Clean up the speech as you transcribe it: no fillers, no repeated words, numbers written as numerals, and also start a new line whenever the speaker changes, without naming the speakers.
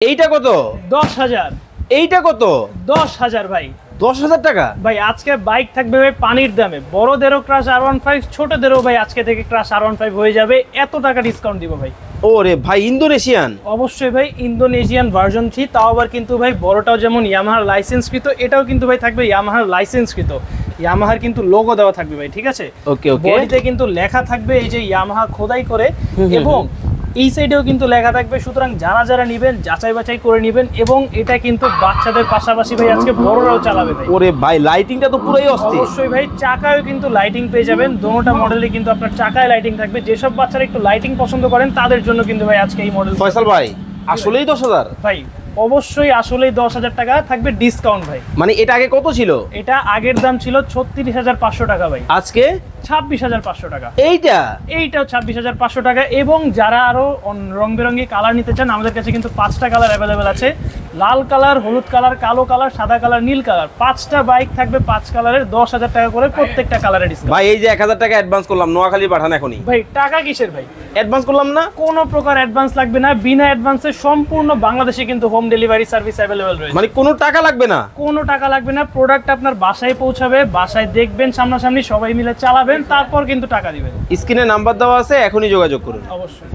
এইটা কত?
10,000।
এইটা কত?
10,000 ভাই।
10,000 টাকা
ভাই আজকে বাইক থাকবে ভাই পানির দামে, বড়দেরও ক্রাশ R15, ছোটদেরও ভাই আজকে থেকে ক্রাশ R15 হয়ে যাবে। এত টাকা ডিসকাউন্ট দিব ভাই।
ওরে ভাই, ইন্দোনেশিয়ান?
অবশ্যই ভাই, ইন্দোনেশিয়ান ভার্সন 3, তাও আবার কিন্তু ভাই বড়টাও যেমন ইয়ামাহার লাইসেন্সকৃত, এটাও কিন্তু ভাই থাকবে ইয়ামাহার লাইসেন্সকৃত। ইয়ামাহার কিন্তু লোগো দেওয়া থাকবে ভাই, ঠিক আছে?
ওকে ওকে।
বডিতে কিন্তু লেখা থাকবে এই যে ইয়ামাহা খোদাই করে, এবং এই সাইডেও কিন্তু লেখা থাকবে। সুতরাং যারা যারা নেবেন যাচাই বাছাই করে নেবেন। এবং এটা কিন্তু বাচ্চাদের পাশাপাশি ভাই আজকে বড়রাও চালাবে ভাই।
ওরে ভাই, লাইটিংটা তো পুরোই অস্থির।
অবশ্যই ভাই, চাকায়ও কিন্তু লাইটিং পেয়ে যাবেন। দোনোটা মডেলে কিন্তু আপনার চাকায় লাইটিং থাকবে। যেসব বাচ্চারা একটু লাইটিং পছন্দ করেন তাদের জন্য কিন্তু ভাই আজকে এই মডেল।
ফয়সাল ভাই, আসলেই 10,000?
ভাই অবশ্যই আসলেই 10,000 টাকা থাকবে ডিসকাউন্ট ভাই।
মানে এটা আগে কত ছিল?
এটা আগের দাম ছিল 36,500 টাকা ভাই,
আজকে
26,500 টাকা।
এইটাও
26,500 টাকা। এবং যারা আরো রং বেরঙি কালার নিতে চান, আমাদের কাছে কিন্তু 5টা কালার অ্যাভেলেবেল আছে। লাল কালার, হলুদ কালার, কালো কালার, সাদা কালার, নীল কালার। 5টা বাইক থাকবে 5 কালারের, 10,000 টাকা করে প্রত্যেকটা কালারে ডিসকাউন্ট।
ভাই এই যে 1000 টাকা অ্যাডভান্স করলাম, নোয়াখালী পাঠান এখনই।
ভাই টাকা কিসের ভাই,
অ্যাডভান্স করলাম না?
কোনো প্রকার অ্যাডভান্স লাগবে না। বিনা অ্যাডভান্সে সম্পূর্ণ বাংলাদেশে কিন্তু হোম ডেলিভারি সার্ভিস অ্যাভেলেবেল রয়েছে।
মানে কোনো টাকা লাগবে না?
কোনো টাকা লাগবে না। প্রোডাক্ট আপনার বাসায় পৌঁছাবে, বাসায় দেখবেন সামনাসামনি, সবাই মিলে চালাবেন, তারপর কিন্তু টাকা দিবেন।
স্ক্রিনে নাম্বার দেওয়া আছে, এখনই যোগাযোগ করুন।
অবশ্যই।